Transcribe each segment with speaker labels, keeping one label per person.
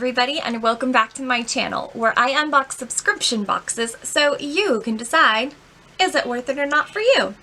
Speaker 1: everybody, and welcome back to my channel where I unbox subscription boxes so you can decide, is it worth it or not for you?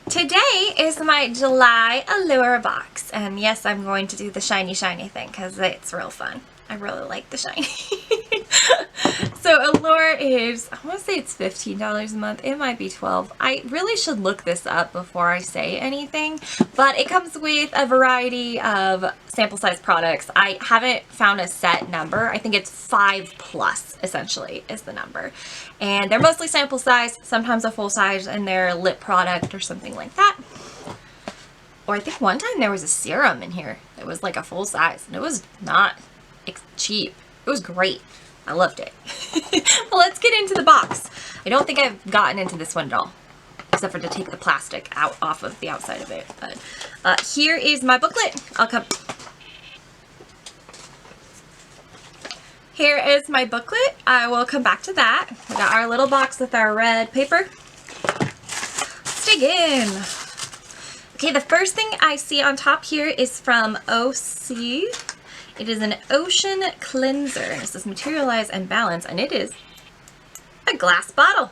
Speaker 1: Today is my July Allure box, and yes, I'm going to do the shiny thing because it's real fun. I really like the shiny. So Allure is, I want to say it's $15 a month. It might be $12. I really should look this up before I say anything, but it comes with a variety of sample size products. I haven't found a set number. I think it's 5+ essentially is the number. And they're mostly sample size, sometimes a full size in their lip product or something like that. Or I think one time there was a serum in here that was like a full size, and it was not cheap. It was great. I loved it. Well, let's get into the box. I don't think I've gotten into this one at all, except for to take the plastic out off of the outside of it. But here is my booklet. Here is my booklet. I will come back to that. We got our little box with our red paper. Let's dig in. Okay, the first thing I see on top here is from OC. It is an ocean cleanser, and it says materialize and balance, and it is a glass bottle.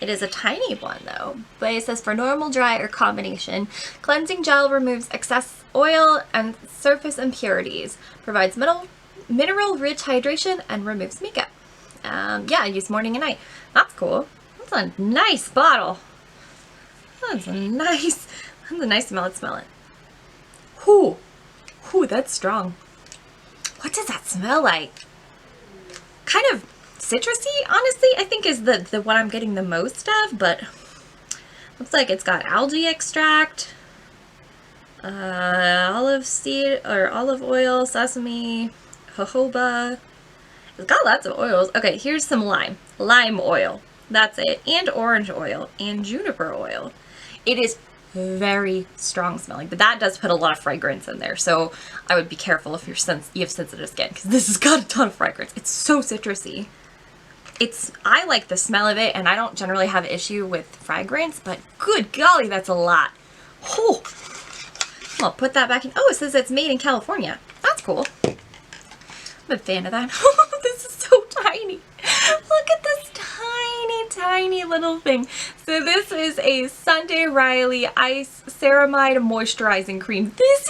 Speaker 1: It is a tiny one though, but it says for normal, dry, or combination, cleansing gel removes excess oil and surface impurities, provides mineral-rich hydration, and removes makeup. Yeah, I use morning and night. That's cool. That's a nice bottle. That's a nice smell. Let's smell it. Whew. Ooh, that's strong. What does that smell like? Kind of citrusy, honestly, I think is the one I'm getting the most of, but looks like it's got algae extract, olive seed or olive oil, sesame, jojoba. It's got lots of oils. Okay, here's some lime oil. That's it. And orange oil and juniper oil. It is very strong smelling, but that does put a lot of fragrance in there, so I would be careful if you have sensitive skin, because this has got a ton of fragrance. It's so citrusy. I like the smell of it, and I don't generally have an issue with fragrance, but good golly, that's a lot. Oh, I'll put that back in. Oh, it says it's made in California. That's cool. I'm a fan of that. This is so tiny. Look at this tiny little thing. So this is a andAraceli Ice Ceramide Moisturizing Cream. This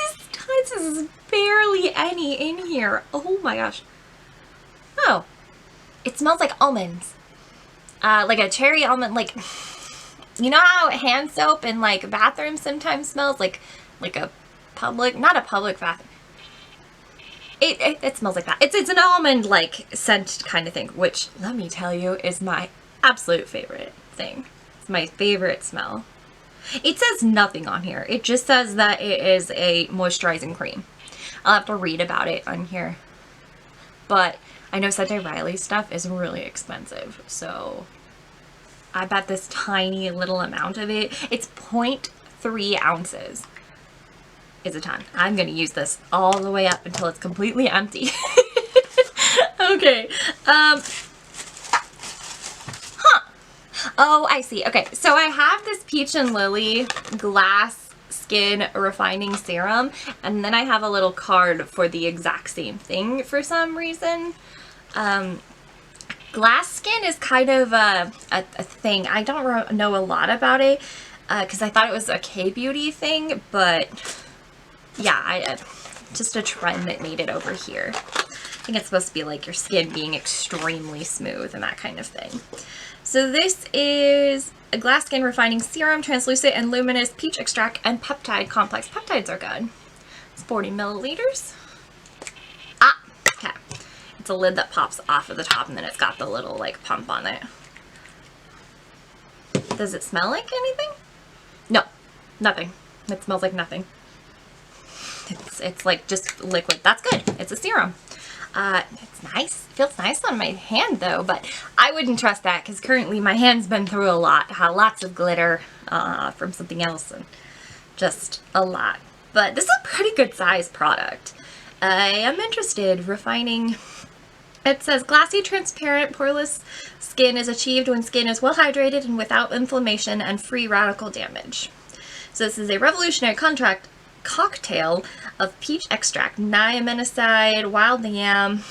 Speaker 1: is barely any in here. Oh my gosh. Oh, it smells like almonds. Like a cherry almond, like, you know how hand soap in like bathrooms sometimes smells like a public, not a public bathroom. It smells like that. It's an almond like scent kind of thing, which let me tell you is my absolute favorite thing. It's my favorite smell. It says nothing on here. It just says that it is a moisturizing cream. I'll have to read about it on here. But I know andAraceli stuff is really expensive, so I bet this tiny little amount of it, it's 0.3 ounces. Is a ton. I'm going to use this all the way up until it's completely empty. Okay. Oh, I see. Okay, so I have this Peach and Lily Glass Skin Refining Serum, and then I have a little card for the exact same thing for some reason. Glass Skin is kind of a thing. I don't know a lot about it because I thought it was a K-beauty thing, but yeah, just a trend that made it over here. I think it's supposed to be like your skin being extremely smooth and that kind of thing. So this is a Glass Skin Refining Serum, Translucent and Luminous Peach Extract and Peptide Complex. Peptides are good. It's 40 milliliters. Ah, okay. It's a lid that pops off of the top, and then it's got the little like pump on it. Does it smell like anything? No, nothing. It smells like nothing. It's like just liquid. That's good. It's a serum. It's nice. It feels nice on my hand though, but I wouldn't trust that because currently my hand's been through a lot. Lots of glitter from something else and just a lot. But this is a pretty good size product. I am interested. Refining. It says glassy, transparent, poreless skin is achieved when skin is well hydrated and without inflammation and free radical damage. So this is a revolutionary cocktail of peach extract, niacinamide, wild yam,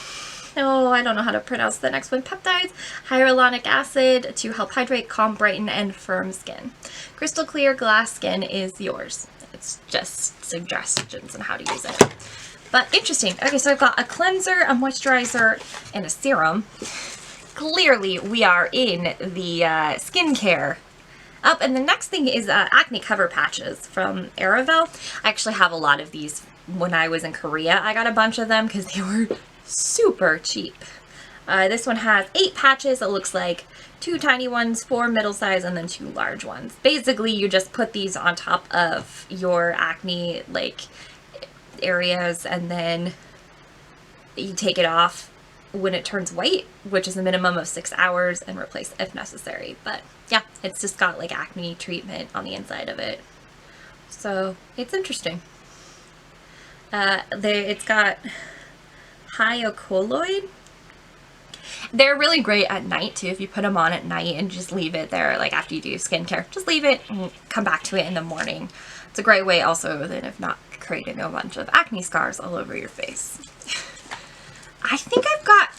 Speaker 1: oh, I don't know how to pronounce the next one, peptides, hyaluronic acid to help hydrate, calm, brighten, and firm skin. Crystal clear glass skin is yours. It's just suggestions on how to use it. But interesting. Okay, so I've got a cleanser, a moisturizer, and a serum. Clearly, we are in the skincare. And the next thing is acne cover patches from Aravelle. I actually have a lot of these. When I was in Korea, I got a bunch of them because they were super cheap. This one has 8 patches. It looks like 2 tiny ones, 4 middle size, and then 2 large ones. Basically, you just put these on top of your acne like areas, and then you take it off when it turns white, which is a minimum of 6 hours, and replace if necessary. But yeah, it's just got like acne treatment on the inside of it, so it's interesting. It's got hyocolloid. They're really great at night too. If you put them on at night and just leave it there, like after you do skincare, just leave it and come back to it in the morning. It's a great way also then of not creating a bunch of acne scars all over your face. I think I've got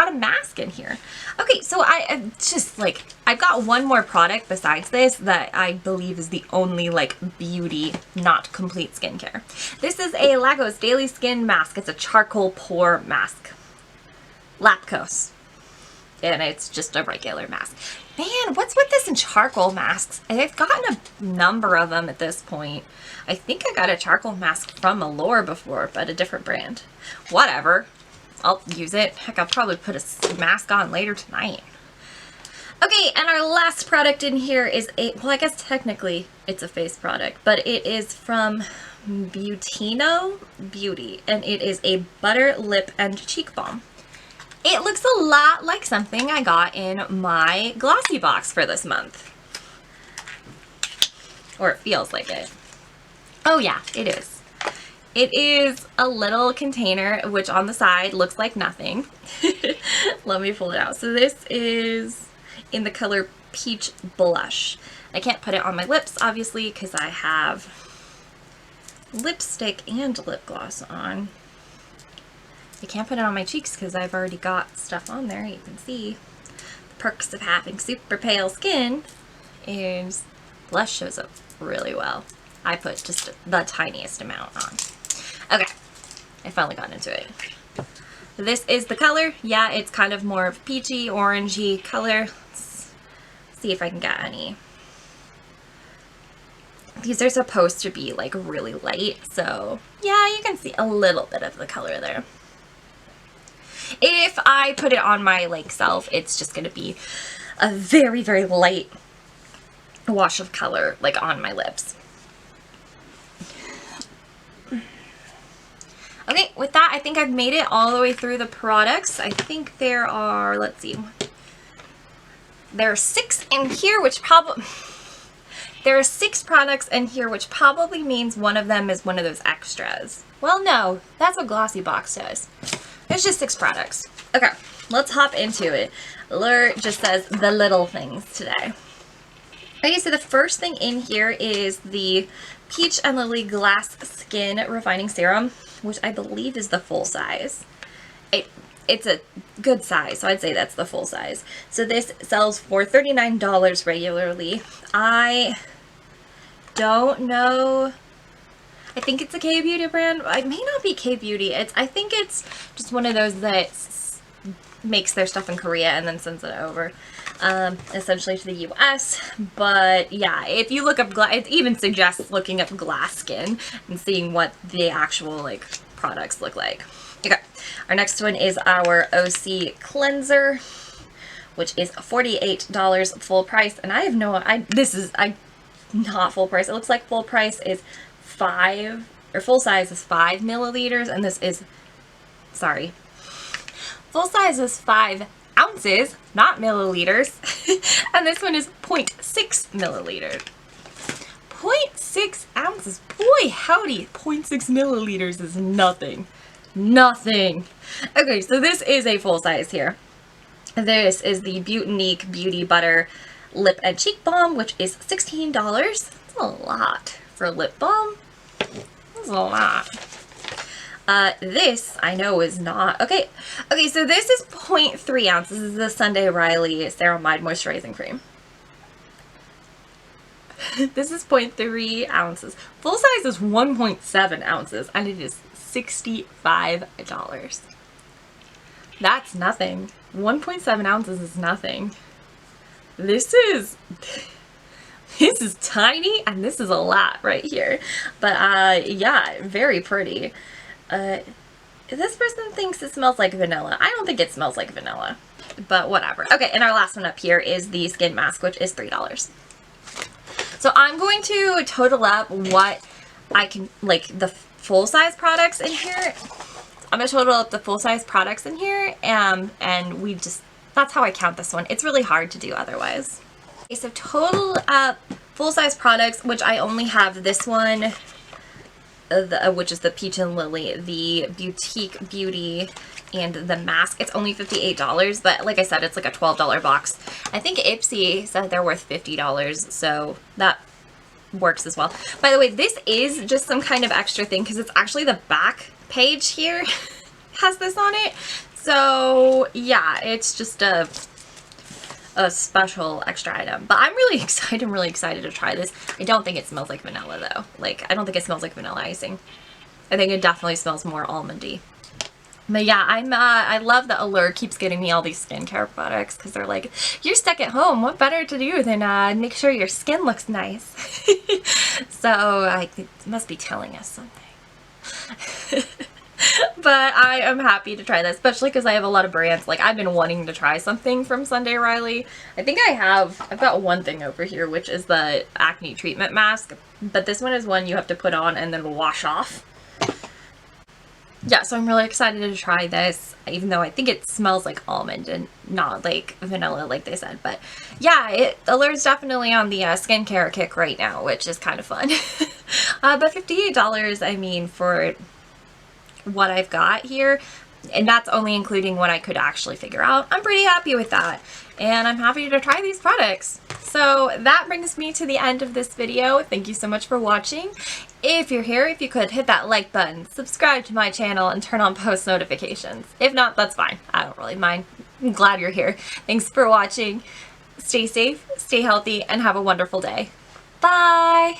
Speaker 1: a mask in here. Okay, so I've got one more product besides this that I believe is the only like beauty, not complete skincare. This is a Lagos Daily Skin Mask. It's a charcoal pore mask. Lapkos. And it's just a regular mask. Man, what's with this in charcoal masks? I've gotten a number of them at this point. I think I got a charcoal mask from Allure before, but a different brand. Whatever. I'll use it. Heck, I'll probably put a mask on later tonight. Okay, and our last product in here is well, I guess technically it's a face product, but it is from Beautino Beauty, and it is a butter lip and cheek balm. It looks a lot like something I got in my glossy box for this month. Or it feels like it. Oh yeah, it is. It is a little container, which on the side looks like nothing. Let me pull it out. So this is in the color Peach Blush. I can't put it on my lips, obviously, because I have lipstick and lip gloss on. I can't put it on my cheeks because I've already got stuff on there. You can see the perks of having super pale skin is blush shows up really well. I put just the tiniest amount on. Okay, I finally got into it. This is the color. Yeah, it's kind of more of peachy, orangey color. Let's see if I can get any. These are supposed to be like really light, so yeah, you can see a little bit of the color there. If I put it on my like self, it's just going to be a very, very light wash of color like on my lips. Okay, with that, I think I've made it all the way through the products. I think there are, let's see, there are 6 in here, which probably, there are 6 products in here, which probably means one of them is one of those extras. Well, no, that's what Glossy Box says. There's just 6 products. Okay, let's hop into it. Allure just says the little things today. Okay, so the first thing in here is the Peach and Lily Glass Skin Refining Serum, which I believe is the full size. It's a good size, so I'd say that's the full size. So this sells for $39 regularly. I don't know. I think it's a K-Beauty brand. It may not be K-Beauty. I think it's just one of those that makes their stuff in Korea and then sends it over, essentially to the US. But yeah, if you look up, it even suggests looking up glass skin and seeing what the actual like products look like. Okay, our next one is our OC cleanser, which is $48 full price, and I have no, this is not full price. It looks like full price is 5, or full size is 5 milliliters, and this is, sorry, full size is 5 ounces, not milliliters, and this one is 0.6 milliliters. 0.6 ounces, boy howdy, 0.6 milliliters is nothing. Nothing. Okay, so this is a full size here. This is the Beautinique Beauty Butter Lip and Cheek Balm, which is $16. That's a lot. for lip balm. That's a lot. This I know is not okay. Okay, so this is 0.3 ounces. This is the andAraceli Ceramide Moisturizing Cream. This is 0.3 ounces. Full size is 1.7 ounces, and it is $65. That's nothing. 1.7 ounces is nothing. This is tiny, and this is a lot right here. But yeah, very pretty. This person thinks it smells like vanilla. I don't think it smells like vanilla, but whatever. Okay, and our last one up here is the skin mask, which is $3. So I'm going to total up what I can, like the full-size products in here. I'm going to total up the full-size products in here, and we just, that's how I count this one. It's really hard to do otherwise. Okay, so total up full-size products, which I only have this one, which is the Peach and Lily, the Boutique Beauty, and the mask. It's only $58, but like I said, it's like a $12 box. I think Ipsy said they're worth $50, so that works as well. By the way, this is just some kind of extra thing because it's actually the back page here has this on it. So yeah, it's just a special extra item. But I'm really excited. I'm really excited to try this. I don't think it smells like vanilla though. Like, I don't think it smells like vanilla icing. I think it definitely smells more almondy. But yeah, I love that Allure keeps getting me all these skincare products because they're like, you're stuck at home. What better to do than make sure your skin looks nice? So it must be telling us something. But I am happy to try this, especially because I have a lot of brands. Like, I've been wanting to try something from andAraceli. I think I've got one thing over here, which is the acne treatment mask. But this one is one you have to put on and then wash off. Yeah, so I'm really excited to try this, even though I think it smells like almond and not like vanilla like they said. But yeah, Allure's definitely on the skincare kick right now, which is kind of fun. But $58, I mean, for what I've got here, and that's only including what I could actually figure out. I'm pretty happy with that, and I'm happy to try these products. So that brings me to the end of this video. Thank you so much for watching. If you're here, if you could hit that like button, subscribe to my channel, and turn on post notifications. If not, that's fine. I don't really mind. I'm glad you're here. Thanks for watching. Stay safe, stay healthy, and have a wonderful day. Bye!